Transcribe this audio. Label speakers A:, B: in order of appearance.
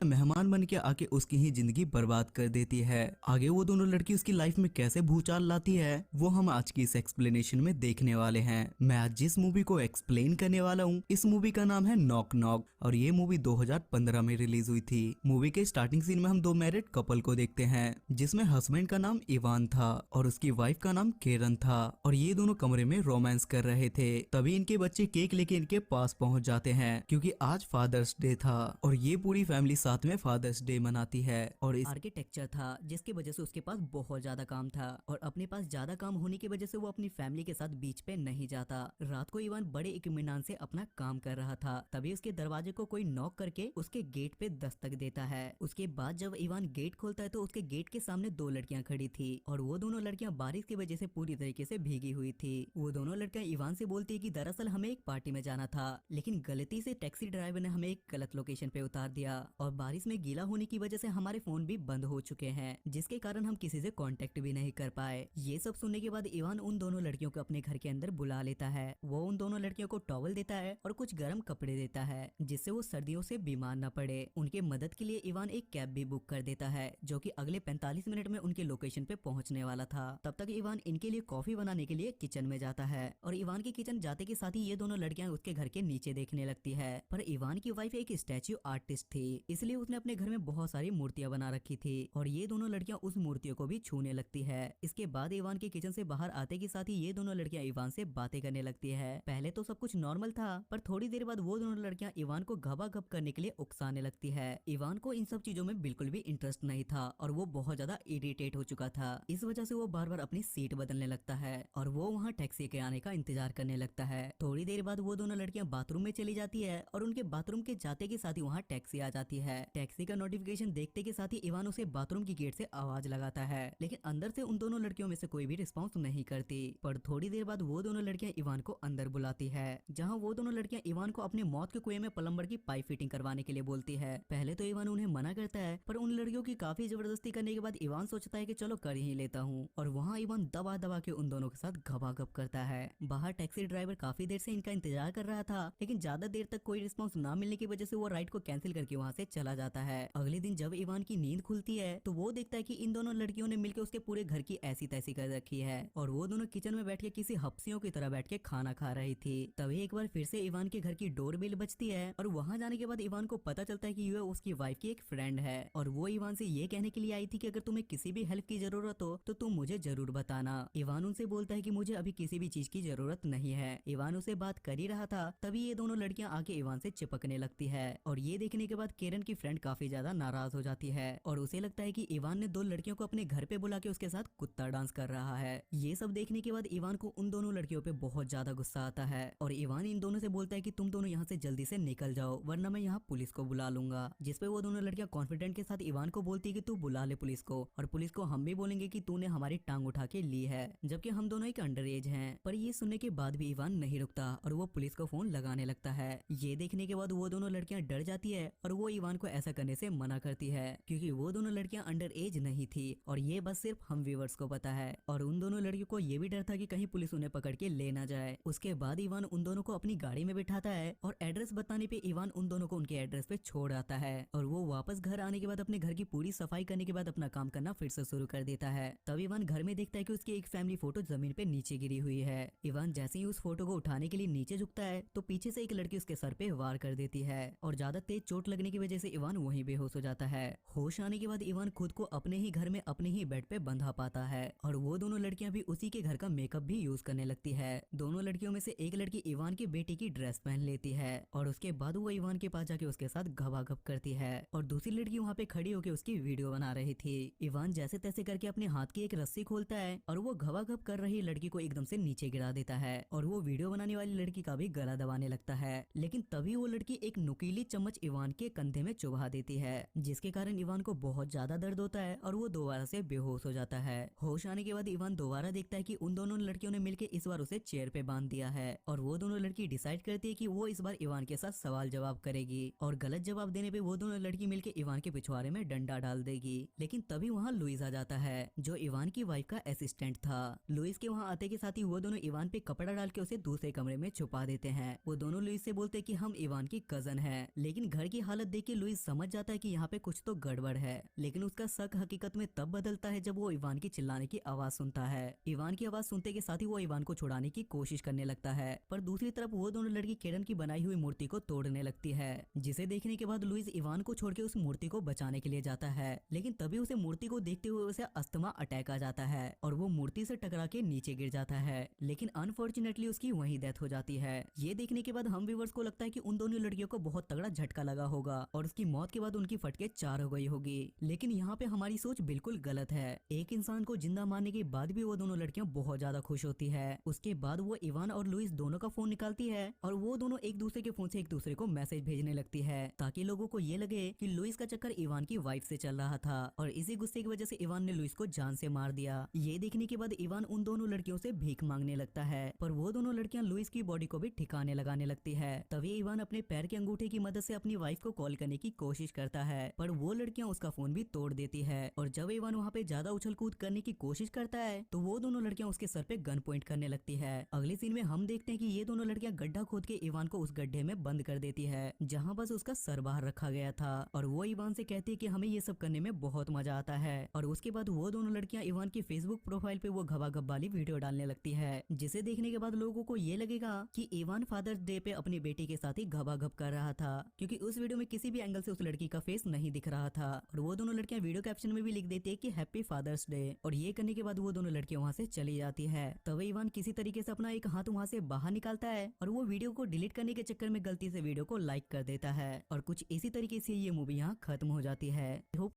A: मेहमान बन के आके उसकी ही जिंदगी बर्बाद कर देती है। आगे वो दोनों लड़की उसकी लाइफ में कैसे भूचाल लाती है वो हम आज की इस एक्सप्लेनेशन में देखने वाले हैं। मैं आज जिस मूवी को एक्सप्लेन करने वाला हूँ इस मूवी का नाम है नॉक नॉक और ये मूवी 2015 में रिलीज हुई थी। मूवी के स्टार्टिंग सीन में हम दो मैरिड कपल को देखते हैं जिसमें हस्बैंड का नाम इवान था और उसकी वाइफ का नाम केरन था और ये दोनों कमरे में रोमांस कर रहे थे। तभी इनके बच्चे केक लेके इनके पास पहुंच जाते हैं क्योंकि आज फादर्स डे था और ये पूरी फैमिली साथ में फादर्स डे मनाती है। और इस
B: आर्किटेक्चर था जिसकी वजह से उसके पास बहुत ज्यादा काम था और अपने पास ज्यादा काम होने की वजह से वो अपनी फैमिली के साथ बीच पे नहीं जाता। रात को इवान बड़े इत्मीनान से अपना काम कर रहा था तभी उसके दरवाजे को कोई नॉक करके उसके गेट पे दस्तक देता है। उसके बाद जब इवान गेट खोलता है तो उसके गेट के सामने दो लड़कियां खड़ी थी और वो दोनों लड़कियां बारिश की वजह से पूरी तरीके से भीगी हुई थी। वो दोनों लड़कियां इवान से बोलती है कि दरअसल हमें एक पार्टी में जाना था लेकिन गलती से टैक्सी ड्राइवर ने हमें एक गलत लोकेशन पे उतार दिया और बारिश में गीला होने की वजह से हमारे फोन भी बंद हो चुके हैं जिसके कारण हम किसी से कांटेक्ट भी नहीं कर पाए। ये सब सुनने के बाद इवान उन दोनों लड़कियों को अपने घर के अंदर बुला लेता है। वो उन दोनों लड़कियों को टॉवल देता है और कुछ गर्म कपड़े देता है जिससे वो सर्दियों से बीमार न पड़े। उनके मदद के लिए इवान एक कैब भी बुक कर देता है जो कि अगले 45 मिनट में उनके लोकेशन पे पहुंचने वाला था। तब तक इवान इनके लिए कॉफी बनाने के लिए किचन में जाता है और इवान के किचन जाते के साथ ही ये दोनों लड़कियां उसके घर के नीचे देखने लगती है। पर इवान की वाइफ एक स्टैच्यू आर्टिस्ट थी इसलिए उसने अपने घर में बहुत सारी मूर्तियां बना रखी थी और ये दोनों लड़कियां उस मूर्तियों को भी छूने लगती है। इसके बाद इवान के किचन से बाहर आते के साथ ही ये दोनों लड़कियां इवान से बातें करने लगती है। पहले तो सब कुछ नॉर्मल था पर थोड़ी देर बाद वो दोनों लड़कियां इवान को घबाघब करने के लिए उकसाने लगती है। इवान को इन सब चीजों में बिल्कुल भी इंटरेस्ट नहीं था और वो बहुत ज्यादा इरिटेट हो चुका था। इस वजह से वो बार बार अपनी सीट बदलने लगता है और वो वहाँ टैक्सी के आने का इंतजार करने लगता है। थोड़ी देर बाद वो दोनों लड़कियां बाथरूम में चली जाती है और उनके बाथरूम के जाते के साथ ही वहाँ टैक्सी आ जाती है। टैक्सी का नोटिफिकेशन देखते के साथ ही इवान उसे बाथरूम की गेट से आवाज लगाता है लेकिन अंदर से उन दोनों लड़कियों में से कोई भी रिस्पॉन्स नहीं करती। पर थोड़ी देर बाद वो दोनों लड़कियां इवान को अंदर बुलाती है जहां वो दोनों लड़कियां इवान को अपने मौत के कुएं में प्लम्बर की पाइप फिटिंग करवाने के लिए बोलती है। पहले तो इवान उन्हें मना करता है पर उन लड़कियों की काफी जबरदस्ती करने के बाद इवान सोचता है कि चलो कर ही लेता हूँ और वहाँ इवान दबा दबा के उन दोनों के साथ घबाघब करता है। बाहर टैक्सी ड्राइवर काफी देर से इनका इंतजार कर रहा था लेकिन ज्यादा देर तक कोई रिस्पॉन्स ना मिलने की वजह से वो राइड को कैंसिल करके वहाँ से चला जाता है। अगले दिन जब इवान की नींद खुलती है तो वो देखता है कि इन दोनों लड़कियों ने मिलकर उसके पूरे घर की ऐसी तैसी कर रखी है और वो दोनों किचन में बैठ के किसी हफ्सियों की तरह बैठ के खाना खा रही थी। तभी एक बार फिर से इवान के घर की डोरबेल बजती है और वहाँ जाने के बाद इवान को पता चलता है कि ये उसकी वाइफ की एक फ्रेंड है और वो इवान से ये कहने के लिए आई थी कि अगर तुम्हें किसी भी हेल्प की जरूरत हो तो तुम मुझे जरूर बताना। इवान उनसे बोलता है कि मुझे अभी किसी भी चीज की जरूरत नहीं है। इवान उसे बात कर ही रहा था तभी ये दोनों लड़कियां आके इवान से चिपकने लगती है और ये देखने के बाद केरन की फ्रेंड काफी ज्यादा नाराज हो जाती है और उसे लगता है कि इवान ने दो लड़कियों को अपने घर पे बुला के उसके साथ कुत्ता डांस कर रहा है। ये सब देखने के बाद इवान को उन दोनों लड़कियों पे बहुत ज्यादा गुस्सा आता है और इवान इन दोनों से बोलता है कि तुम दोनों यहाँ से जल्दी से निकल जाओ वरना मैं यहाँ पुलिस को बुला लूंगा। जिसपे वो दोनों लड़कियां कॉन्फिडेंट के साथ इवान को बोलती है कि तू बुला ले पुलिस को और पुलिस को हम भी बोलेंगे कि तूने हमारी टांग उठा के ली है जबकि हम दोनों एक अंडर एज हैं। पर ये सुनने के बाद भी इवान नहीं रुकता और वो पुलिस को फोन लगाने लगता है। ये देखने के बाद वो दोनों लड़कियां डर जाती है और वो इवान को ऐसा करने से मना करती है क्योंकि वो दोनों लड़कियां अंडर एज नहीं थी और ये बस सिर्फ हम व्यूअर्स को पता है। और उन दोनों लड़कियों को ये भी डर था कि कहीं पुलिस उन्हें पकड़ के ले ना जाए। उसके बाद इवान उन दोनों को अपनी गाड़ी में बिठाता है और एड्रेस बताने पे इवान उन दोनों को उनके एड्रेस पे छोड़ आता है और वो वापस घर आने के बाद अपने घर की पूरी सफाई करने के बाद अपना काम करना फिर से शुरू कर देता है। तब इवान घर में देखता है कि उसकी एक फैमिली फोटो जमीन पे नीचे गिरी हुई है। इवान जैसे ही उस फोटो को उठाने के लिए नीचे झुकता है तो पीछे से एक लड़की उसके सर पे वार कर देती है और ज्यादा तेज चोट लगने की वजह से इवान वहीं बेहोश हो जाता है। होश आने के बाद इवान खुद को अपने ही घर में अपने ही बेड पे बंधा पाता है और वो दोनों लड़कियां भी उसी के घर का मेकअप भी यूज करने लगती है। दोनों लड़कियों में से एक लड़की इवान की बेटी की ड्रेस पहन लेती है और उसके बाद वो इवान के पास जाके उसके साथ घबाघब करती है और दूसरी लड़की वहाँ पे खड़ी होकर उसकी वीडियो बना रही थी। इवान जैसे तैसे करके अपने हाथ की एक रस्सी खोलता है और वो घबाघब कर रही लड़की को एकदम से नीचे गिरा देता है और वो वीडियो बनाने वाली लड़की का भी गला दबाने लगता है। लेकिन तभी वो लड़की एक नुकीली चम्मच इवान के कंधे में चुभा देती है जिसके कारण इवान को बहुत ज्यादा दर्द होता है और वो दोबारा से बेहोश हो जाता है। होश आने के बाद इवान दोबारा देखता है कि उन दोनों लड़कियों ने मिलकर इस बार उसे चेयर पे बांध दिया है और वो दोनों लड़की डिसाइड करती है कि वो इस बार इवान के साथ सवाल जवाब करेगी और गलत जवाब देने पे वो दोनों लड़की मिलकर इवान के पिछवाड़े में डंडा डाल देगी। लेकिन तभी वहाँ लुइस आ जाता है जो इवान की वाइफ का असिस्टेंट था। लुइस के वहाँ आते के साथ ही वो दोनों इवान पे कपड़ा डाल के उसे दूसरे कमरे में छुपा देते हैं। वो दोनों लुइस से बोलते हैं कि हम इवान की कजन है लेकिन घर की हालत देख के लुइस लुइस समझ जाता है कि यहाँ पे कुछ तो गड़बड़ है, लेकिन उसका शक हकीकत में तब बदलता है जब वो इवान की चिल्लाने की आवाज सुनता है। इवान की आवाज सुनते के साथ ही वो इवान को छुड़ाने की कोशिश करने लगता है, पर दूसरी तरफ वो दोनों लड़की केरन की बनाई हुई मूर्ति को तोड़ने लगती है, जिसे देखने के बाद लुइस इवान को छोड़ के उस मूर्ति को बचाने के लिए जाता है। लेकिन तभी उसे मूर्ति को देखते हुए उसे अस्थमा अटैक आ जाता है और वो मूर्ति से टकरा के नीचे गिर जाता है, लेकिन अनफॉर्चुनेटली उसकी वहीं डेथ हो जाती है। ये देखने के बाद हम व्यूअर्स को लगता है कि उन दोनों लड़कियों को बहुत तगड़ा झटका लगा होगा और उसकी मौत के बाद उनकी फटके 4 हो गई होगी। लेकिन यहाँ पे हमारी सोच बिल्कुल गलत है। एक इंसान को जिंदा मारने के बाद भी वो दोनों लड़कियां बहुत ज्यादा खुश होती है। उसके बाद वो इवान और लुइस दोनों का फोन निकालती है और वो दोनों एक दूसरे के फोन से एक दूसरे को मैसेज भेजने लगती है, ताकि लोगों को ये लगे कि लुइस का चक्कर इवान की वाइफ से चल रहा था और इसी गुस्से की वजह से इवान ने लुइस को जान से मार दिया। ये देखने के बाद इवान उन दोनों लड़कियों से भीख मांगने लगता है, पर वो दोनों लड़कियां लुइस की बॉडी को भी ठिकाने लगाने लगती है। तभी इवान अपने पैर के अंगूठे की मदद से अपनी वाइफ को कॉल करने की कोशिश करता है, पर वो लड़कियां उसका फोन भी तोड़ देती है। और जब इवान वहाँ पे ज्यादा उछल कूद करने की कोशिश करता है तो वो दोनों लड़कियां उसके सर पे गन पॉइंट करने लगती है। अगले सीन में हम देखते हैं कि ये दोनों लड़कियां गड्ढा खोद के इवान को उस गड्ढे में बंद कर देती है जहाँ बस उसका सर बाहर रखा गया था, और वो इवान से कहती है कि हमें ये सब करने में बहुत मजा आता है। और उसके बाद वो दोनों लड़कियां इवान की फेसबुक प्रोफाइल पे वो घबाघब वाली वीडियो डालने लगती है, जिसे देखने के बाद लोगों को ये लगेगा कि इवान फादर्स डे पे अपनी बेटी के साथ ही घबाघब कर रहा था, क्योंकि उस वीडियो में किसी भी एंगल से उस लड़की का फेस नहीं दिख रहा था। और वो दोनों लड़कियां वीडियो कैप्शन में भी लिख देती है कि हैप्पी फादर्स डे, और ये करने के बाद वो दोनों लड़कियां वहाँ से चली जाती है। तब इवान किसी तरीके से अपना एक हाथ वहाँ से बाहर निकालता है और वो वीडियो को डिलीट करने के चक्कर में गलती से वीडियो को लाइक कर देता है, और कुछ इसी तरीके से ये मूवी यहाँ खत्म हो जाती है।